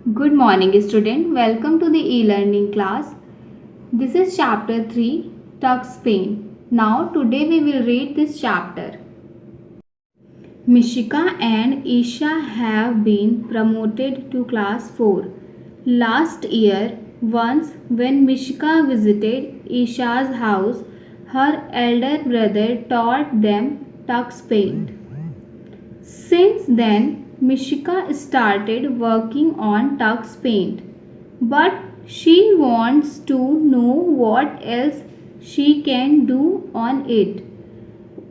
Good morning, student. Welcome to the e-learning class. This is chapter 3, Tux Pain. Now, today we will read this chapter. Mishika and Isha have been promoted to class 4. Last year, once when Mishika visited Isha's house, her elder brother taught them tux paint. Since then, Mishika started working on tux paint, but she wants to know what else she can do on it.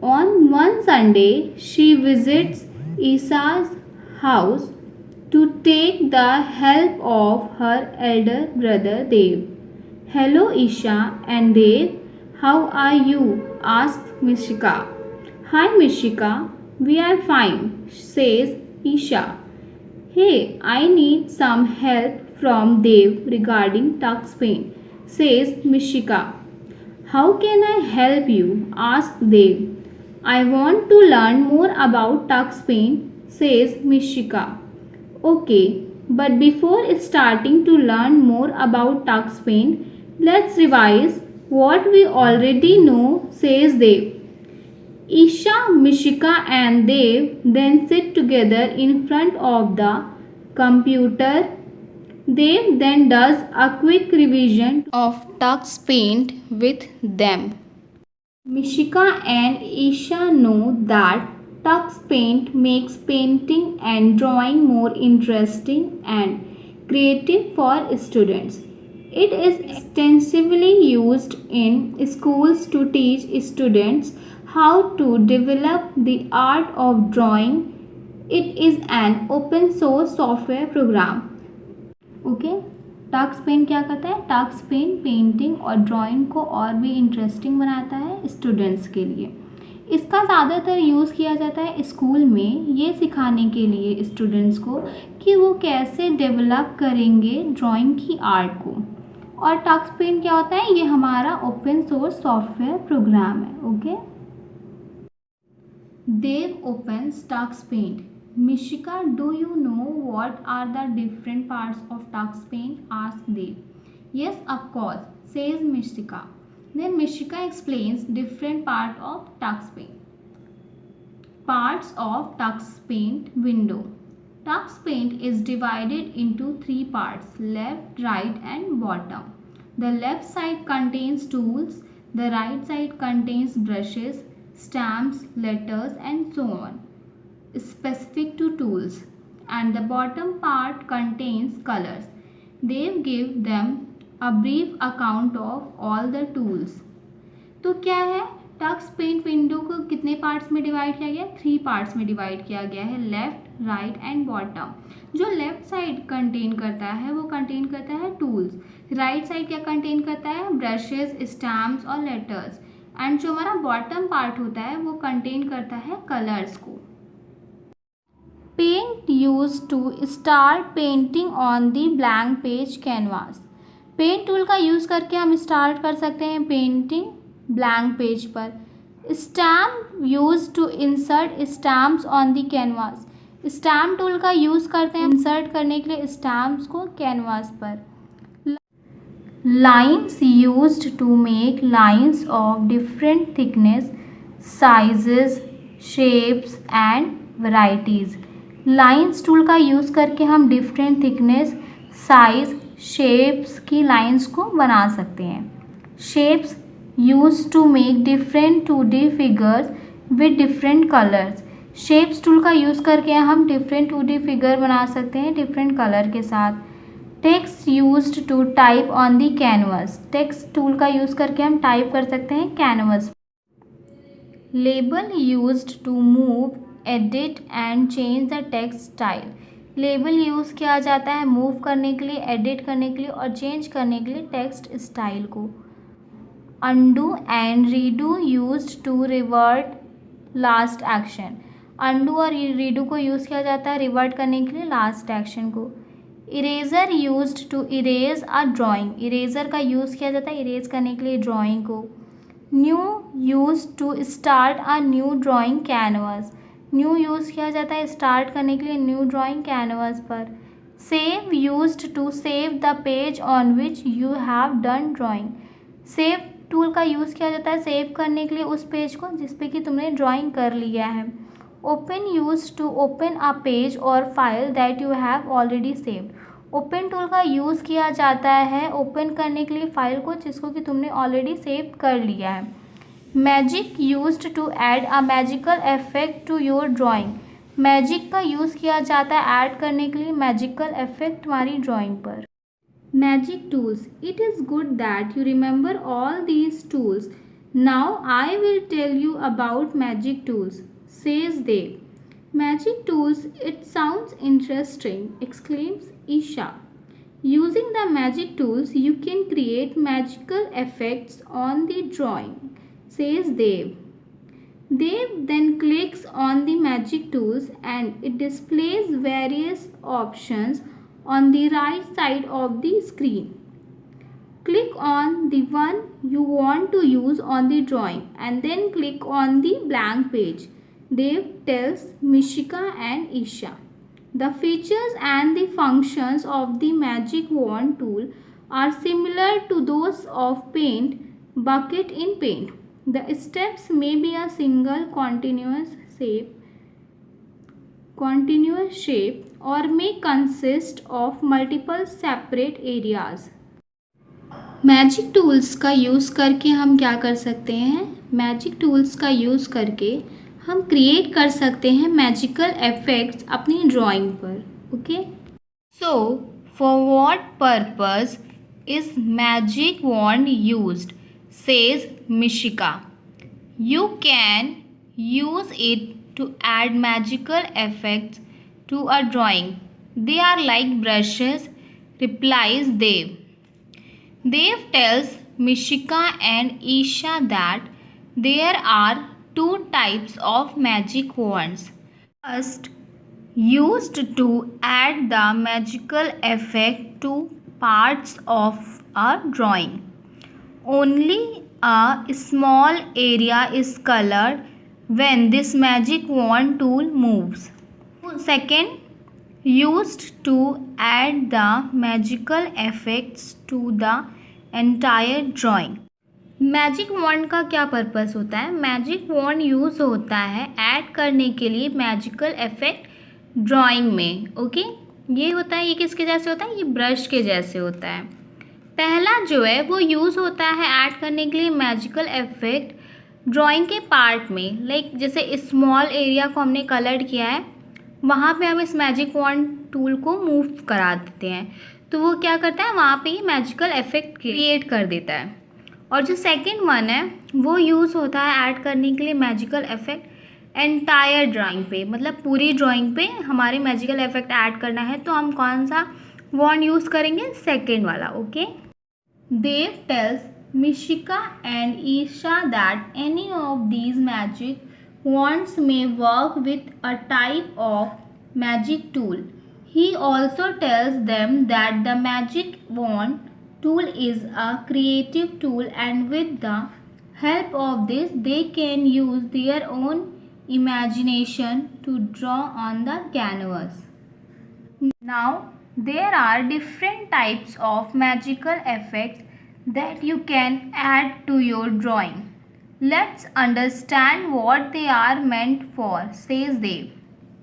On one Sunday, she visits Isha's house to take the help of her elder brother Dev. Hello Isha and Dev, how are you? Asked Mishika. Hi Mishika, we are fine, says Isha. Hey, I need some help from Dev regarding tux paint, says Mishika. How can I help you? Asked Dev. I want to learn more about tux paint, says Mishika. Okay, but before starting to learn more about tux paint, let's revise what we already know, says Dev. Isha, Mishika and Dev then sit together in front of the computer. Dev then does a quick revision of tux paint with them. Mishika and Isha know that tux paint makes painting and drawing more interesting and creative for students. It is extensively used in schools to teach students how to develop the art of drawing. It is an open source software program. Okay, Tux Paint क्या करता है? Tux Paint painting और drawing को और भी interesting बनाता है students के लिए. इसका ज़्यादातर यूज़ किया जाता है स्कूल में ये सिखाने के लिए स्टूडेंट्स को कि वो कैसे डेवलप करेंगे ड्राइंग की आर्ट को. और टक्स पेंट क्या होता है? ये हमारा ओपन सोर्स सॉफ्टवेयर प्रोग्राम है. Okay, Dev opens tux paint. Mishika, do you know what are the different parts of tux paint? Asked Dev. Yes, of course, says Mishika. Then Mishika explains different part of tux paint. Parts of tux paint window. Tux paint is divided into 3 parts: left, right and bottom. The left side contains tools, the right side contains brushes, stamps, letters and so on, specific to tools, and the bottom part contains colors. They give them a brief account of all the tools. तो क्या है? Tux paint window को कितने parts में divide किया गया? 3 parts में divide किया गया है, लेफ्ट, राइट एंड बॉटम. जो लेफ्ट साइड कंटेन करता है वो कंटेन करता है टूल्स. राइट साइड क्या कंटेन करता है? ब्रशेस, स्टैम्प्स और लेटर्स. एंड जो हमारा बॉटम पार्ट होता है वो कंटेन करता है कलर्स को. Paint use to start painting on the blank page canvas. Paint tool का यूज़ करके हम स्टार्ट कर सकते हैं पेंटिंग ब्लैंक पेज पर. Stamp use to insert stamps on the canvas. Stamp tool का यूज़ करते हैं इंसर्ट करने के लिए स्टैम्प्स को कैनवास पर. Lines used to make lines of different thickness, sizes, shapes and varieties. Lines tool का यूज़ करके हम different thickness, size, shapes की lines को बना सकते हैं. Shapes used to make different 2D figures with different colors. Shapes tool का use करके हम different 2D figure बना सकते हैं different color के साथ. Text used to type on the canvas. Text tool का यूज़ करके हम टाइप कर सकते हैं canvas. Label used to move, edit and change the text style. Label use किया जाता है मूव करने के लिए, एडिट करने के लिए और चेंज करने के लिए टेक्स्ट स्टाइल को. Undo and redo used to revert last action. Undo और रीडू को यूज़ किया जाता है रिवर्ट करने के लिए लास्ट एक्शन को. Eraser used to erase a drawing. Eraser का यूज़ किया जाता है इरेज करने के लिए ड्राइंग को. New use to start a new drawing canvas. New use किया जाता है स्टार्ट करने के लिए न्यू ड्राइंग कैनवस पर. Save used to save the page on which you have done drawing. Save tool का यूज़ किया जाता है सेव करने के लिए उस पेज को जिस पे कि तुमने ड्राइंग कर लिया है। Open used to open a page और file that you have already saved. Open tool का यूज़ किया जाता है ओपन करने के लिए फाइल को जिसको कि तुमने ऑलरेडी सेव कर लिया है। Magic used to add a magical effect to your drawing. Magic का यूज़ किया जाता है ऐड करने के लिए मैजिकल इफेक्ट हमारी ड्राइंग पर। Magic tools. It is good that you remember all these tools. Now I will tell you about magic tools, says Dev. Magic tools, it sounds interesting, exclaims Isha. Using the magic tools, you can create magical effects on the drawing, says Dev. Dev then clicks on the magic tools and it displays various options on the right side of the screen. Click on the one you want to use on the drawing and then click on the blank page. Dev tells Mishika and Isha. The features and the functions of the magic wand tool are similar to those of paint bucket in paint. The steps may be a single continuous shape or may consist of multiple separate areas. Magic tools का use करके हम क्या कर सकते हैं? Magic tools का use करके हम क्रिएट कर सकते हैं मैजिकल इफेक्ट्स अपनी ड्राइंग पर। Okay, so for what purpose is magic wand used, says Mishika. You can use it to add magical effects to a drawing. They are like brushes, replies Dev. Dev tells Mishika and Isha that there are two types of magic wands. First, used to add the magical effect to parts of a drawing. Only a small area is colored when this magic wand tool moves. Second, used to add the magical effects to the entire drawing. Magic wand का क्या purpose होता है? Magic wand use होता है add करने के लिए magical effect drawing में। ओके, ये होता है, ये किसके जैसे होता है? ये ब्रश के जैसे होता है। पहला जो है वो यूज़ होता है ऐड करने के लिए मैजिकल इफेक्ट ड्राइंग के पार्ट में, लाइक जैसे स्मॉल एरिया को हमने कलर्ड किया है वहाँ पे हम इस मैजिक वॉन्ड टूल को मूव करा देते हैं तो वो क्या करता है, वहाँ पे ये मैजिकल इफेक्ट क्रिएट कर देता है। और जो सेकंड वन है वो यूज़ होता है ऐड करने के लिए मैजिकल इफेक्ट एंटायर ड्राइंग पे, मतलब पूरी ड्राइंग पे हमारे मैजिकल इफेक्ट ऐड करना है तो हम कौन सा वॉन्ड यूज़ करेंगे? सेकेंड वाला। Okay, Dev tells Mishika and Isha that any of these magic wands may work with a type of magic tool. He also tells them that the magic wand tool is a creative tool and with the help of this they can use their own imagination to draw on the canvas. Now there are different types of magical effects that you can add to your drawing. Let's understand what they are meant for, says Dev.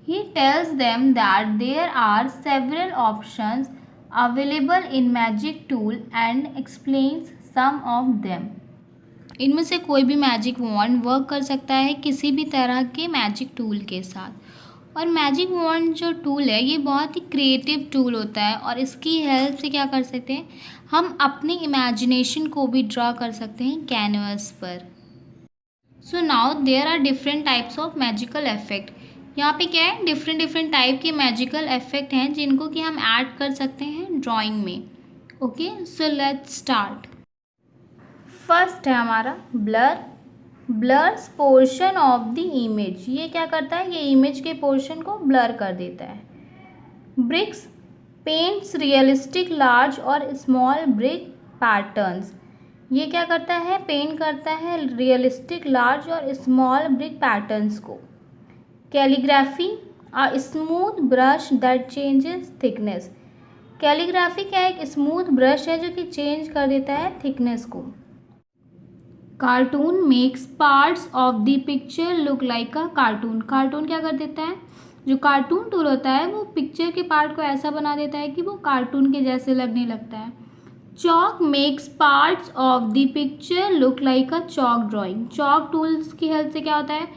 He tells them that there are several options available in magic tool and explains some of them. इनमें से कोई भी magic wand work कर सकता है किसी भी तरह के मैजिक टूल के साथ। और मैजिक वॉन्ड जो टूल है ये बहुत ही क्रिएटिव टूल होता है और इसकी हेल्प से क्या कर सकते हैं, हम अपनी इमेजिनेशन को भी ड्रा कर सकते हैं कैनवस पर। So now there are different types of magical effect. यहाँ पे क्या है, डिफरेंट टाइप के मैजिकल इफेक्ट हैं जिनको कि हम ऐड कर सकते हैं ड्राइंग में। Okay, so let's start. First है हमारा blur. Blurs portion of the image, ये क्या करता है, ये इमेज के पोर्शन को ब्लर कर देता है। ब्रिक्स पेंट्स रियलिस्टिक लार्ज और स्मॉल ब्रिक पैटर्न्स, ये क्या करता है, पेंट करता है रियलिस्टिक लार्ज और स्मॉल ब्रिक पैटर्न्स को। Calligraphy a smooth brush that changes thickness, calligraphy क्या है? एक स्मूथ ब्रश है जो कि चेंज कर देता है थिकनेस को। Cartoon makes parts of the picture look like a cartoon. Cartoon क्या कर देता है? जो कार्टून टूल होता है वो पिक्चर के पार्ट को ऐसा बना देता है कि वो कार्टून के जैसे लगने लगता है। Chalk makes parts of the picture look like a chalk drawing. Chalk tools की हेल्प से क्या होता है?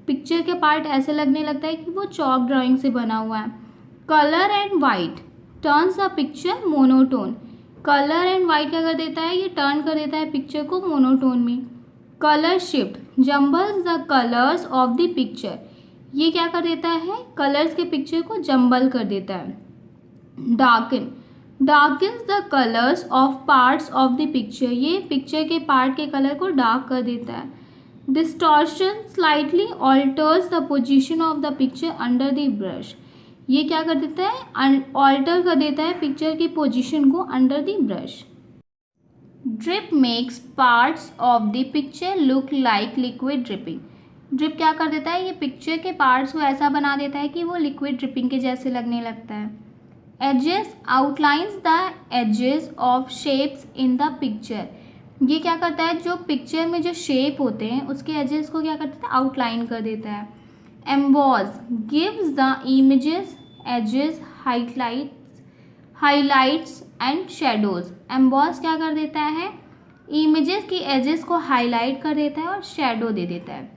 पिक्चर के पार्ट ऐसे लगने लगता है कि वो चॉक ड्राइंग से बना हुआ है। Colour and white turns a picture monotone. Colour and white क्या कर देता है? ये टर्न कर देता है पिक्चर को मोनोटोन में। Colour shift jumbles the colours of the picture. ये क्या कर देता है? कलर्स के पिक्चर को जम्बल कर देता है। Darken darkens the colours of parts of the picture. ये पिक्चर के पार्ट के कलर को डार्क कर देता है। Distortion slightly alters the position of the picture under the brush. ये क्या कर देता है? ऑल्टर कर देता है पिक्चर की पोजीशन को under the brush. Drip makes parts of the picture look like liquid dripping. Drip क्या कर देता है? ये पिक्चर के पार्ट्स को ऐसा बना देता है कि वो लिक्विड ड्रिपिंग के जैसे लगने लगता है। Edges outlines the edges of shapes in the picture. ये क्या करता है? जो पिक्चर में जो शेप होते हैं उसके एजेस को क्या करता है? आउटलाइन कर देता है। Emboss gives the images edges highlights and shadows. Emboss क्या कर देता है? इमेजेस की एजेस को हाईलाइट कर देता है और शेडो दे देता है।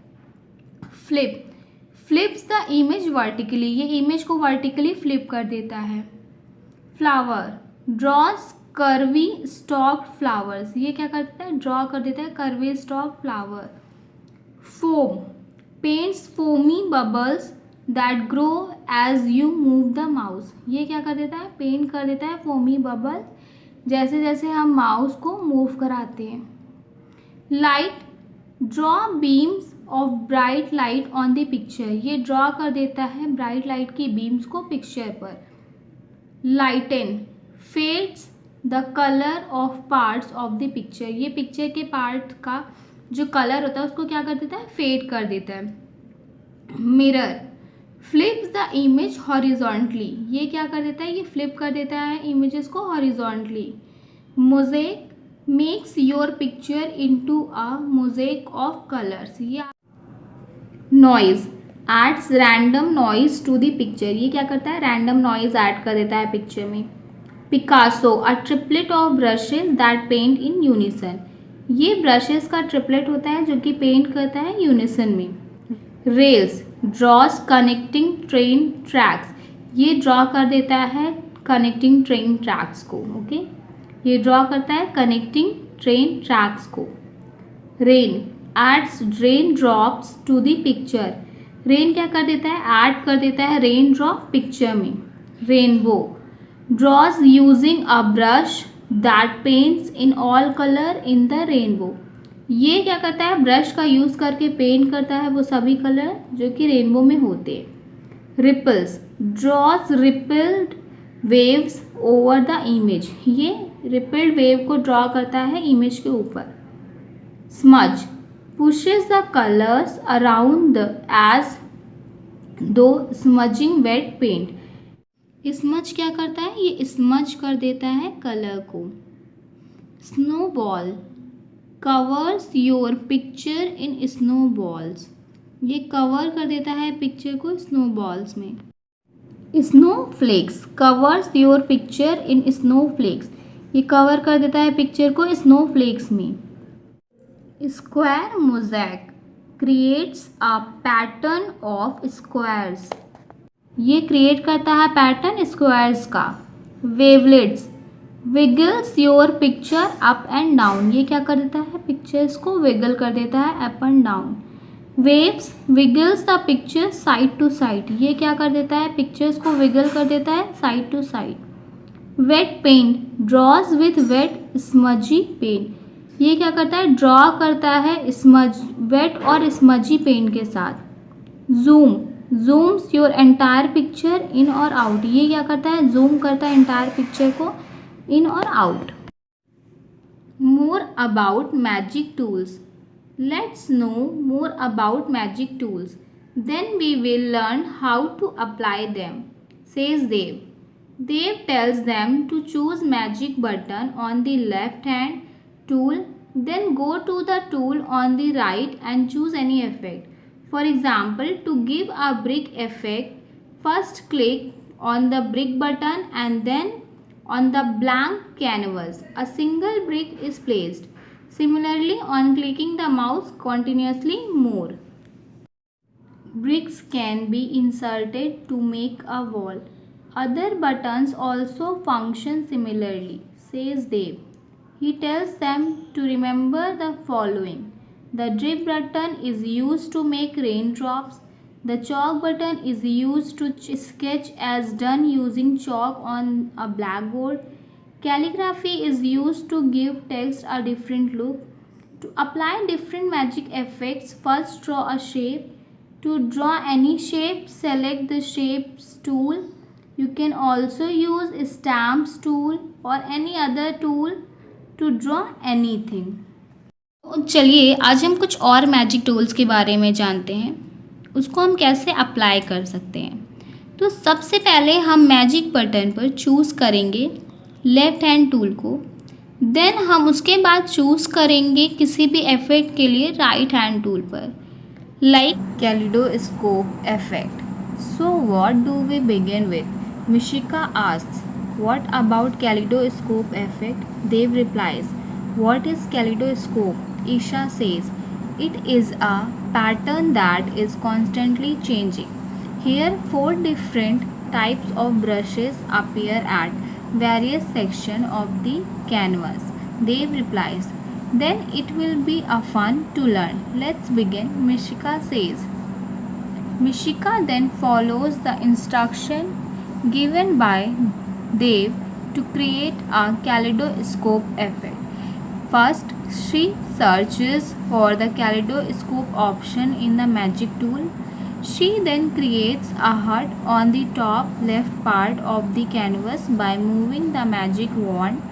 Flips the image vertically. ये इमेज को वर्टिकली फ्लिप कर देता है। Flower draws curvy stalked flowers. ये क्या करता है? ड्रॉ कर देता है curvy stalk flower. Foam paints foamy bubbles that grow as you move the mouse. ये क्या कर देता है? पेंट कर देता है फोमी बबल जैसे जैसे हम माउस को मूव कराते हैं। Light draw beams of bright light on the picture. ये ड्रॉ कर देता है ब्राइट लाइट की बीम्स को पिक्चर पर। Lighten fades the colour of parts of the picture. ये पिक्चर के पार्ट का जो कलर होता है उसको क्या कर देता है? फेड कर देता है। Mirror flips the image horizontally. ये क्या कर देता है? ये फ्लिप कर देता है इमेजेस को horizontally. Mosaic makes your picture into a mosaic of colours. ये noise adds random noise to the picture. ये क्या करता है? रैंडम नॉइज ऐड कर देता है पिक्चर में। Picasso a triplet of brushes that paint in unison. ये ब्रशेस का ट्रिपलेट होता है जो कि पेंट करता है यूनिसन में। Rails draws connecting train tracks. ये ड्रॉ कर देता है कनेक्टिंग ट्रेन ट्रैक्स को। ओके ये ड्रॉ करता है कनेक्टिंग ट्रेन ट्रैक्स को। Rain adds rain drops to the picture. Rain क्या कर देता है? ऐड कर देता है रेन ड्रॉप पिक्चर में। Rainbow drawers using a brush that paints in all colour in the rainbow. ये क्या करता है? ब्रश का यूज़ करके पेंट करता है वो सभी कलर जो कि रेनबो में होते हैं। Ripples draws rippled waves over the image. ये रिपल्ड वेव को ड्रॉ करता है इमेज के ऊपर। Smudge pushes the colors around as though smudging wet paint। Smudge क्या करता है? ये स्मज कर देता है कलर को। Snowball covers your picture in snowballs. ये कवर कर देता है पिक्चर को स्नोबॉल्स में। Snowflakes covers your picture in snowflakes. ये कवर कर देता है पिक्चर को स्नोफ्लेक्स में। Square mosaic creates a pattern of squares. ये क्रिएट करता है पैटर्न स्क्वायर्स का। Wavelets wiggles your picture up and down. ये क्या कर देता है? पिक्चर्स को विगल कर देता है up and down. Waves wiggles the picture side to side. ये क्या कर देता है? पिक्चर्स को विगल कर देता है side to side. Wet paint draws with wet smudgy paint. ये क्या करता है? ड्रॉ करता है स्मज वेट और स्मजी पेंट के साथ। Zoom zooms your entire picture in और आउट। ये क्या करता है? जूम करता है एंटायर पिक्चर को इन और out. More about magic tools let's know more about magic tools then we will learn how to apply them says Dev. Dev tells them to choose magic button on the left hand tool, then go to the tool on the right and choose any effect. For example, to give a brick effect, first click on the brick button and then on the blank canvas. A single brick is placed. Similarly, on clicking the mouse continuously, more bricks can be inserted to make a wall. Other buttons also function similarly, says Dev. He tells them to remember the following. The drip button is used to make raindrops. The chalk button is used to sketch as done using chalk on a blackboard. Calligraphy is used to give text a different look. To apply different magic effects, first draw a shape. To draw any shape, select the shapes tool. You can also use stamps tool or any other tool to draw anything. चलिए आज हम कुछ और magic tools के बारे में जानते हैं, उसको हम कैसे अप्लाई कर सकते हैं। तो सबसे पहले हम मैजिक बटन पर चूज़ करेंगे लेफ़्ट हैंड टूल को, देन हम उसके बाद चूज़ करेंगे किसी भी इफेक्ट के लिए राइट हैंड टूल पर, like kaleidoscope effect. So what do we begin with? Mishika asks, what about kaleidoscope effect? Dev replies, what is kaleidoscope? Isha says, it is a pattern that is constantly changing. Here 4 different types of brushes appear at various sections of the canvas. Dev replies, then it will be a fun to learn. Let's begin, Mishika says. Mishika then follows the instruction given by Dev to create a kaleidoscope effect. First, she searches for the kaleidoscope option in the magic tool. She then creates a heart on the top left part of the canvas by moving the magic wand.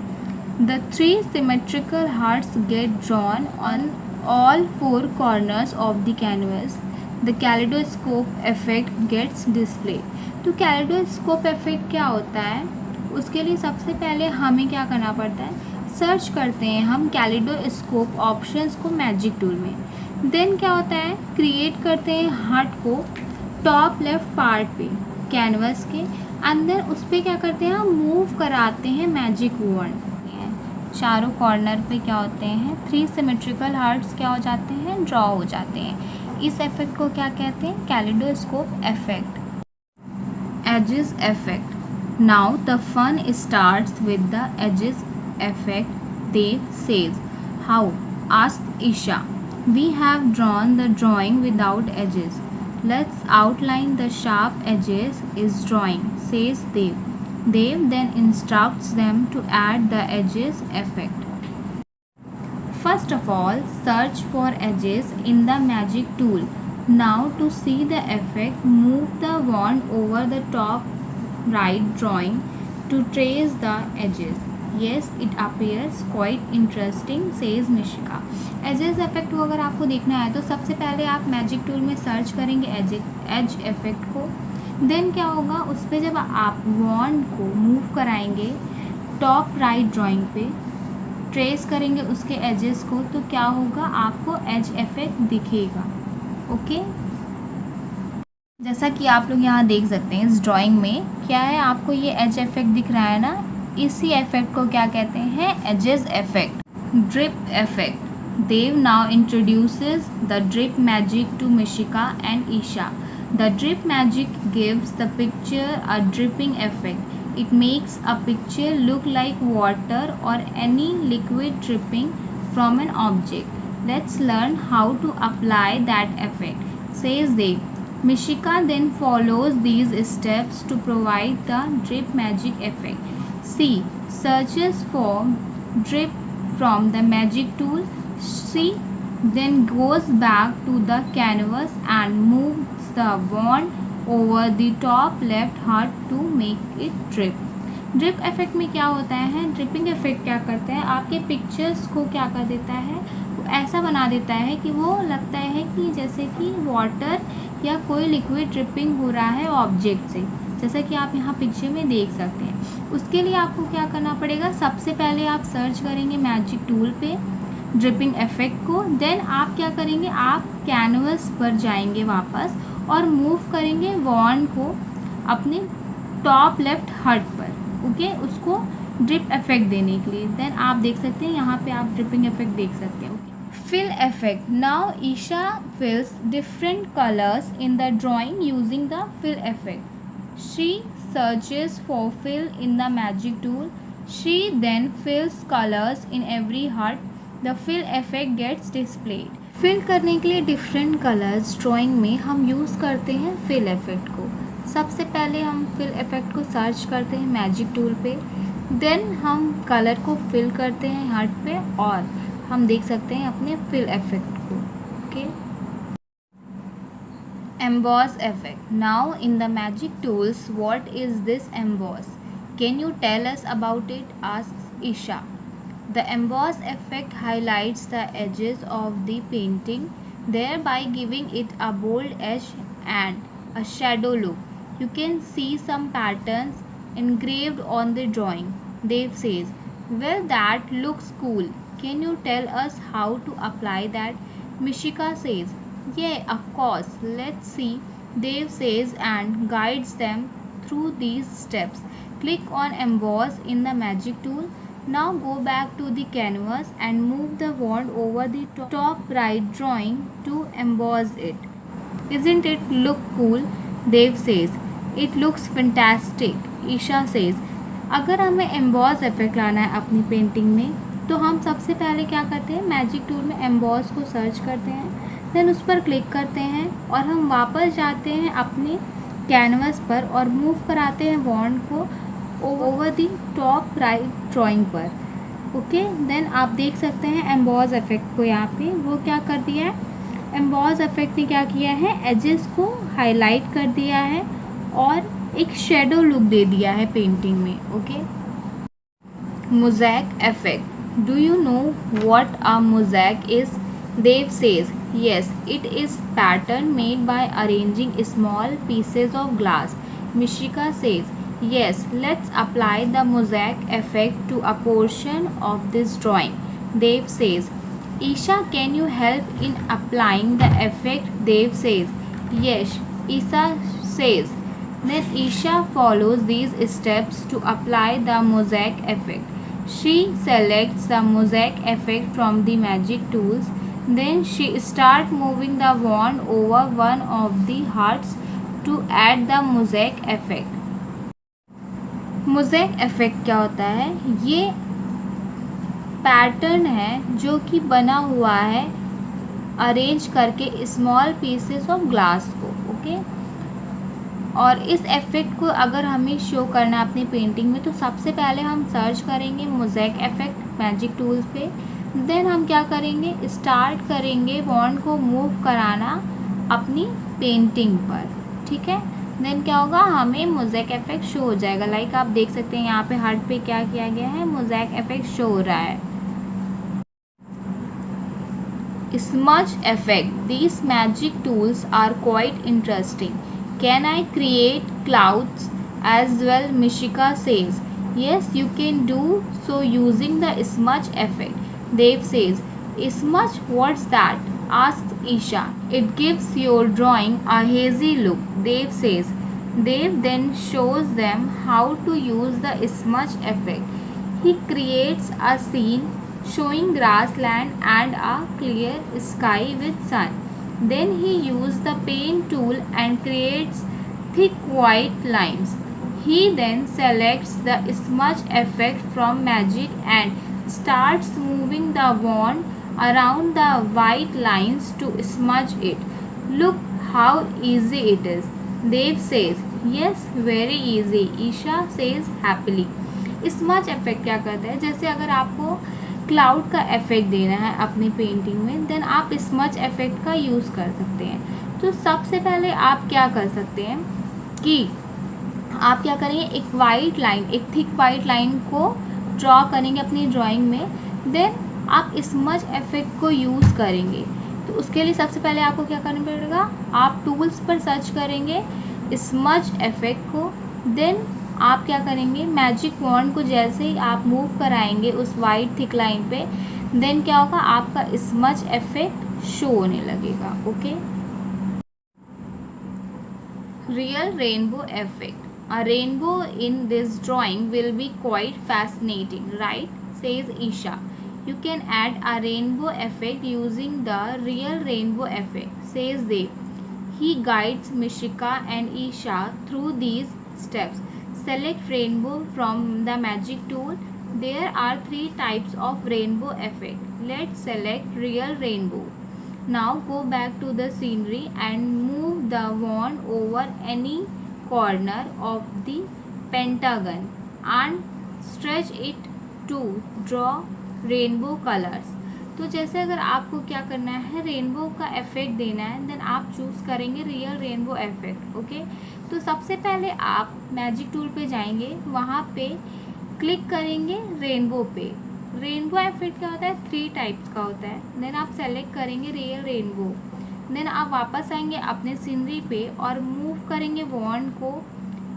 The 3 symmetrical hearts get drawn on all 4 corners of the canvas. The kaleidoscope effect gets displayed. तो kaleidoscope effect क्या होता है? उसके लिए सबसे पहले हमें क्या करना पड़ता है, सर्च करते हैं हम kaleidoscope ऑप्शंस को मैजिक टूल में। देन क्या होता है, क्रिएट करते हैं हार्ट को टॉप लेफ्ट पार्ट पे कैनवस के अंदर, उस पर क्या करते हैं, हम मूव कराते हैं मैजिक वॉन्ड। चारों कॉर्नर पे क्या होते हैं, 3 सिमेट्रिकल हार्ट्स क्या हो जाते हैं, ड्रॉ हो जाते हैं। इस इफेक्ट को क्या कहते हैं, kaleidoscope effect. Edges effect. Now the fun starts with the edges effect. Dev says, how? Asked Isha. We have drawn the drawing without edges. Let's outline the sharp edges is drawing, says Dev. Dev then instructs them to add the edges effect. First of all, search for edges in the magic tool. Now to see the effect, move the wand over the top right drawing to trace the edges. Yes, it appears quite interesting, says Mishika. Edges effect को अगर आपको देखना है तो सबसे पहले आप magic tool में सर्च करेंगे एज इफेक्ट को। देन क्या होगा, उस पर जब आप वॉन्ड को मूव कराएंगे टॉप राइट ड्राइंग पे, ट्रेस करेंगे उसके एजेस को, तो क्या होगा, आपको एज इफेक्ट दिखेगा। ओके, जैसा कि आप लोग यहाँ देख सकते हैं इस ड्राइंग में क्या है, आपको ये एज इफेक्ट दिख रहा है ना, इसी इफेक्ट को क्या कहते हैं, edges effect, drip effect. Dev now introduces the drip magic to Mishika and Isha. The drip magic gives the picture a dripping effect. It makes a picture look like water or any liquid dripping from an object. Let's learn how to apply that effect, says Dev. Mishika then follows these steps to provide the drip magic effect. C. Searches for drip from the magic tool. C. Then goes back to the canvas and moves the wand over the top left heart to make it drip. Drip effect में क्या होता है, dripping effect क्या करता है, आपके pictures को क्या कर देता है, वो ऐसा बना देता है कि वो लगता है कि जैसे कि वाटर या कोई लिक्विड ड्रिपिंग हो रहा है ऑब्जेक्ट से। जैसा कि आप यहाँ पिक्चर में देख सकते हैं। उसके लिए आपको क्या करना पड़ेगा, सबसे पहले आप सर्च करेंगे मैजिक टूल पे ड्रिपिंग इफेक्ट को। देन आप क्या करेंगे, आप कैनवस पर जाएंगे वापस और मूव करेंगे वॉन्ड को अपने टॉप लेफ्ट हर्ट पर, ओके, उसको ड्रिप इफेक्ट देने के लिए। देन आप देख सकते हैं यहाँ पे आप ड्रिपिंग इफेक्ट देख सकते हैं। Fill effect. Now Isha fills different colors in the drawing using the fill effect. She searches for fill in the magic tool. She then fills colors in every heart. The fill effect gets displayed. Fill करने के लिए different colours drawing में हम use करते हैं fill effect को। सबसे पहले हम फिल इफेक्ट को सर्च करते हैं मैजिक टूल पे, देन हम कलर को फिल करते हैं हार्ट पे और हम देख सकते हैं अपने फिल इफेक्ट को, okay. Emboss effect. Now in the magic tools what is this emboss, can you tell us about it, asks Isha. The emboss effect highlights the edges of the painting thereby giving it a bold edge and a shadow look. You can see some patterns engraved on the drawing. Dave says, well, that looks cool. Can you tell us how to apply that? Mishika says, yeah, of course. Let's see. Dave says and guides them through these steps. Click on emboss in the magic tool. Now go back to the canvas and move the wand over the top right drawing to emboss it. Isn't it look cool? Dave says. It looks fantastic. Isha says. अगर हमें emboss effect लाना है अपनी painting में तो हम सबसे पहले क्या करते हैं, मैजिक टूल में एम्बॉस को सर्च करते हैं, देन उस पर क्लिक करते हैं और हम वापस जाते हैं अपने कैनवस पर और मूव कराते हैं वॉन्ड को over the top right drawing पर, ओके। देन आप देख सकते हैं एम्बॉस इफेक्ट को यहाँ पे वो क्या कर दिया है, एम्बॉस इफेक्ट ने क्या किया है, एजेस को हाईलाइट कर दिया है और एक शेडो लुक दे दिया है पेंटिंग में, okay. Mosaic effect. Do you know what a mosaic is? Dev says, yes, it is pattern made by arranging small pieces of glass. Mishika says, yes, let's apply the mosaic effect to a portion of this drawing. Dev says, Isha, can you help in applying the effect? Dev says, yes. Isha says. Then Isha follows these steps to apply the mosaic effect. She selects the mosaic effect from the magic tools. Then she starts moving the wand over one of the hearts to add the mosaic effect. Mosaic effect क्या होता है, ये pattern है जो कि बना हुआ है अरेंज करके स्मॉल पीसेस ऑफ ग्लास को, ओके। और इस इफेक्ट को अगर हमें शो करना है अपनी पेंटिंग में तो सबसे पहले हम सर्च करेंगे मोज़ेक इफेक्ट मैजिक टूल्स पे, देन हम क्या करेंगे, स्टार्ट करेंगे वॉन्ड को मूव कराना अपनी पेंटिंग पर, ठीक है। देन क्या होगा, हमें मोज़ेक इफेक्ट शो हो जाएगा। लाइक आप देख सकते हैं यहाँ पे हार्ट पे क्या किया गया है, मोज़ेक इफेक्ट शो हो रहा है। Smudge effect. These magic tools are quite interesting. Can I create clouds as well? Mishika says, yes, you can do so using the smudge effect. Dave says, smudge, what's that? Asks Isha. It gives your drawing a hazy look, Dave says. Dave then shows them how to use the smudge effect. He creates a scene showing grassland and a clear sky with sun. Then he uses the paint tool and creates thick white lines. He then selects the smudge effect from magic and starts moving the wand around the white lines to smudge it. Look how easy it is. Dave says, yes, very easy. Isha says happily. Smudge effect क्या करता है, जैसे अगर आपको cloud का effect देना है अपनी पेंटिंग में देन आप स्मज इफेक्ट का यूज़ कर सकते हैं। तो सबसे पहले आप क्या कर सकते हैं कि आप क्या करेंगे, एक वाइट लाइन, एक थिक वाइट लाइन को ड्रॉ करेंगे अपनी ड्राइंग में, देन आप स्मज इफेक्ट को यूज़ करेंगे। तो उसके लिए सबसे पहले आपको क्या करना पड़ेगा, आप टूल्स पर सर्च करेंगे स्मज इफेक्ट को, देन आप क्या करेंगे, मैजिक वॉन्ड को जैसे ही आप मूव कराएंगे उस वाइट थिक लाइन पे, देन क्या होगा, आपका स्मज इफेक्ट शो होने लगेगा. Okay. Real rainbow effect. A rainbow in this drawing will be quite fascinating, right? Says Isha. You can add a rainbow effect using the real rainbow effect, says Dev. He guides Mishika and Isha through these steps. Select rainbow from the magic tool. There are 3 types of rainbow effect. Let's select real rainbow. Now go back to the scenery and move the wand over any corner of the pentagon and stretch it to draw rainbow colors. तो जैसे अगर आपको क्या करना है, rainbow का effect देना है, देन आप चूज़ करेंगे रियल रेनबो इफेक्ट. ओके. तो सबसे पहले आप मैजिक टूल पे जाएंगे, वहाँ पे क्लिक करेंगे रेनबो पे. रेनबो इफेक्ट क्या होता है, 3 टाइप्स का होता है. देन आप सेलेक्ट करेंगे रियल रेनबो. देन आप वापस आएंगे अपने सीनरी पे और मूव करेंगे वॉन्ड को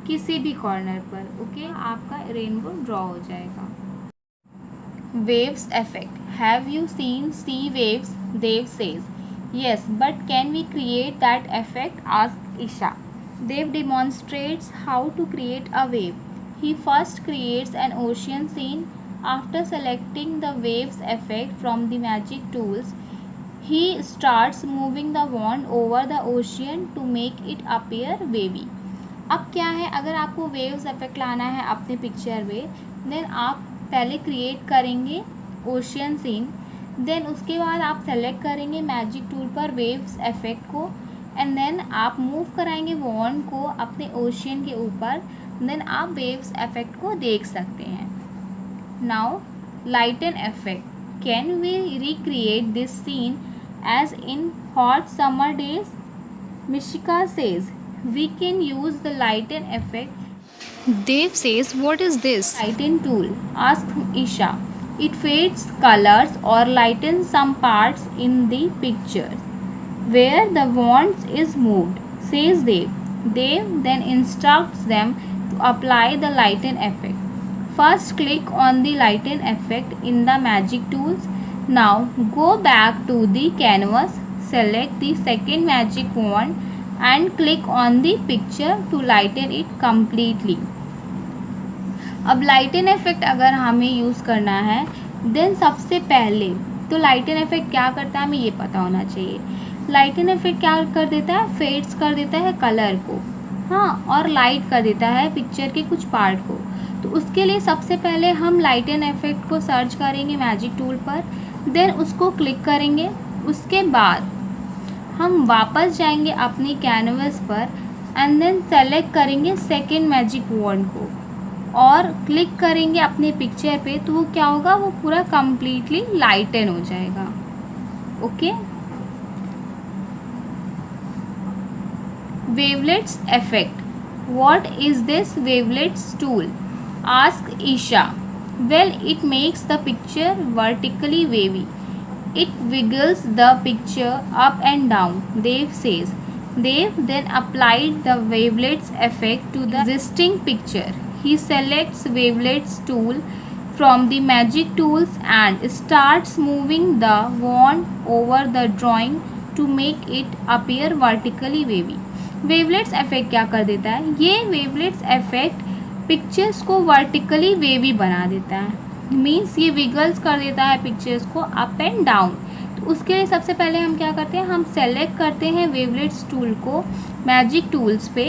किसी भी कॉर्नर पर. ओके. आपका रेनबो ड्रॉ हो जाएगा. Waves effect. Have you seen sea waves? Dev says. Yes, but can we create that effect? Asked Isha. Dev demonstrates how to create a wave. He first creates an ocean scene. After selecting the waves effect from the magic tools, he starts moving the wand over the ocean to make it appear wavy. अब क्या है, अगर आपको waves effect लाना है अपने picture में, then आप पहले क्रिएट करेंगे ओशियन सीन. देन उसके बाद आप सेलेक्ट करेंगे मैजिक टूल पर वेव्स इफेक्ट को, एंड देन आप मूव कराएंगे वॉन्ड को अपने ओशियन के ऊपर. देन आप वेव्स इफेक्ट को देख सकते हैं. Now, lighten effect. Can we recreate this scene as in hot summer days? Mishika says, we can use the lighten effect. Dev says, what is this? Lighten tool, asked Isha. It fades colors or lightens some parts in the picture where the wand is moved, says Dev. Dev then instructs them to apply the lighten effect. First click on the lighten effect in the magic tools. Now go back to the canvas, select the second magic wand and click on the picture to lighten it completely. अब लाइटन effect अगर हमें use करना है, then सबसे पहले तो लाइटन effect क्या करता है हमें ये पता होना चाहिए. लाइटन इफेक्ट क्या कर देता है, फेड्स कर देता है कलर को, हाँ, और लाइट कर देता है पिक्चर के कुछ पार्ट को. तो उसके लिए सबसे पहले हम लाइटन इफेक्ट को सर्च करेंगे मैजिक टूल पर, देन उसको क्लिक करेंगे. उसके बाद हम वापस जाएंगे अपनी कैनवस पर एंड देन सेलेक्ट करेंगे सेकंड मैजिक वॉन्ड को और क्लिक करेंगे अपने पिक्चर पे. तो वो क्या होगा, वो पूरा कंप्लीटली लाइटन हो जाएगा. Okay. Wavelets effect. What is this wavelets tool? asked Isha. Well, it makes the picture vertically wavy. It wiggles the picture up and down, Dev says. Dev then applied the wavelets effect to the existing picture. He selects wavelets tool from the magic tools and starts moving the wand over the drawing to make it appear vertically wavy. Wavelets effect क्या कर देता है, ये wavelets effect pictures को vertically wavy बना देता है. Means ये विगल्स कर देता है पिक्चर्स को अप एंड डाउन. तो उसके लिए सबसे पहले हम क्या करते हैं, हम सेलेक्ट करते हैं वेवलेट्स टूल को मैजिक टूल्स पे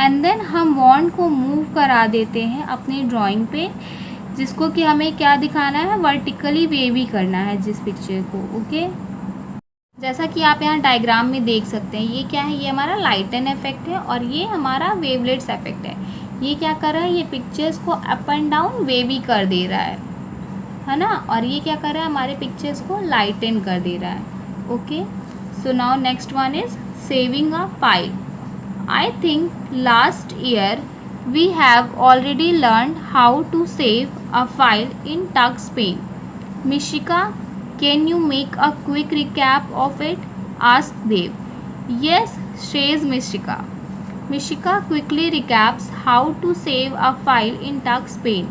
एंड देन हम वॉन्ड को मूव करा देते हैं अपनी ड्राइंग पे, जिसको कि हमें क्या दिखाना है, वर्टिकली वेवी करना है जिस पिक्चर को. ओके. जैसा कि आप यहाँ डायग्राम में देख सकते हैं, ये क्या है, ये हमारा लाइटन इफेक्ट है और ये हमारा वेवलेट्स इफेक्ट है. ये क्या कर रहा है, ये पिक्चर्स को अप एंड डाउन वेवी कर दे रहा है ना, और ये क्या कर रहा है, हमारे पिक्चर्स को लाइटन कर दे रहा है. Okay. So now next one is saving a file. I think last year we have already learn how to save a file in Tux Paint. Mishika, can you make a quick recap of it? Asked Dev. Yes, says Mishika. Mishika quickly recaps how to save a file in Tux Paint.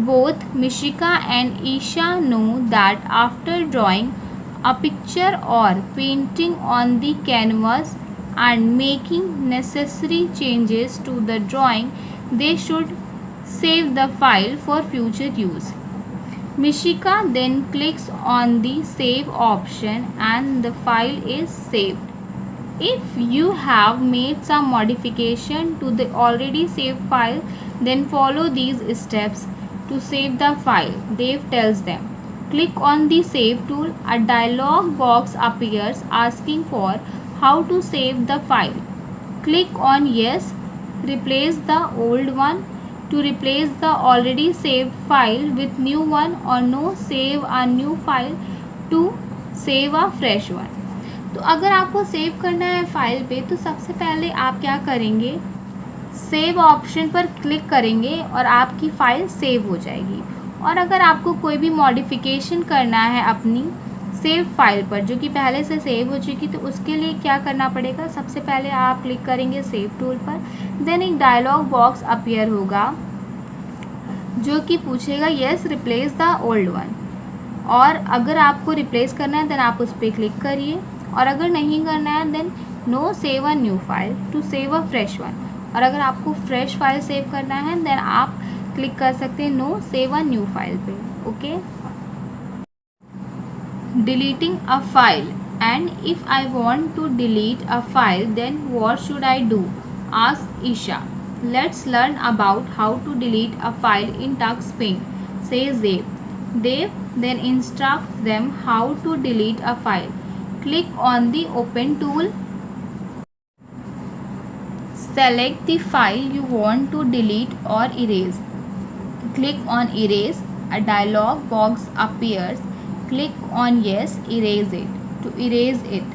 Both Mishika and Isha know that after drawing a picture or painting on the canvas and making necessary changes to the drawing, they should save the file for future use. Mishika then clicks on the save option and the file is saved. If you have made some modification to the already saved file, then follow these steps to save the file, Dave tells them. Click on the save tool. A dialog box appears asking for how to save the file. Click on yes, replace the old one to replace the already saved file with new one, or no, save a new file to save a fresh one. तो अगर आपको save करना है file पे तो सबसे पहले आप क्या करेंगे, सेव ऑप्शन पर क्लिक करेंगे और आपकी फ़ाइल सेव हो जाएगी। और अगर आपको कोई भी मॉडिफिकेशन करना है अपनी सेव फाइल पर जो कि पहले से सेव हो चुकी, तो उसके लिए क्या करना पड़ेगा, सबसे पहले आप क्लिक करेंगे सेव टूल पर। देन एक डायलॉग बॉक्स अपीयर होगा जो कि पूछेगा yes replace the old one, और अगर आपको रिप्लेस करना है देन आप उस पर क्लिक करिए, और अगर नहीं करना है then no save a new file to save a fresh one, और अगर आपको फ्रेश फाइल सेव करना है देन आप क्लिक कर सकते हैं no save a new file पे। Okay, deleting a file, and if I want to delete a file then what should I do, ask Isha. Let's learn about how to delete a file in Tux Paint, says Dev. Dev then instructs them how to delete a file. Click on the open tool. Select the file you want to delete or erase. Click on erase. A dialog box appears. Click on yes, erase it. To erase it,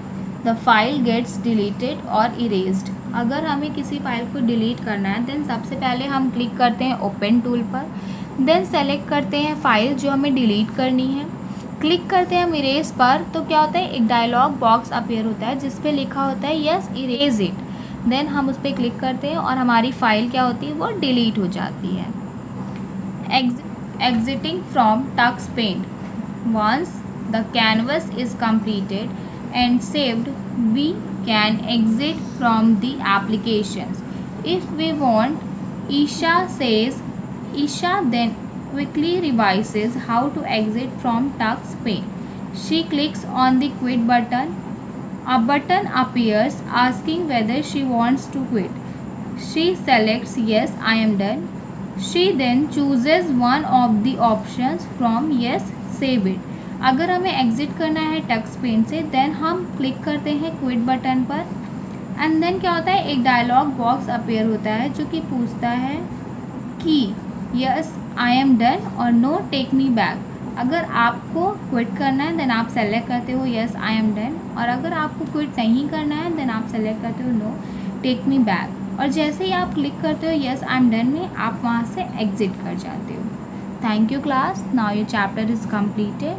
the file gets deleted or erased. अगर हमें किसी file को delete करना है then सबसे पहले हम click करते हैं ओपन टूल पर, देन सेलेक्ट करते हैं फाइल जो हमें डिलीट करनी है, क्लिक करते हैं हम इरेज पर। तो क्या होता है, एक डायलॉग बॉक्स अपीयर होता है जिस पे लिखा होता है यस इरेज इट, देन हम उस पर क्लिक करते हैं और हमारी फाइल क्या होती है, वो डिलीट हो जाती है। Exiting from Tux Paint, once the canvas is completed and saved, we can exit from the applications. If we want, Isha then quickly revises how to exit from Tux Paint. She clicks on the quit button. A button appears asking whether she wants to quit. She selects yes, I am done. She then chooses one of the options from yes, save it. अगर हमें exit करना है Tux paint से then हम click करते हैं quit button पर, and then क्या होता है, एक डायलॉग बॉक्स अपीयर होता है जो कि पूछता है कि यस आई एम डन और नो टेक मी बैक। अगर आपको क्विट करना है देन आप सेलेक्ट करते हो यस आई एम डन, और अगर आपको क्विट नहीं करना है देन आप सेलेक्ट करते हो नो टेक मी बैक, और जैसे ही आप क्लिक करते हो यस आई एम डन में आप वहाँ से एग्जिट कर जाते हो। Thank you class, now your chapter is completed.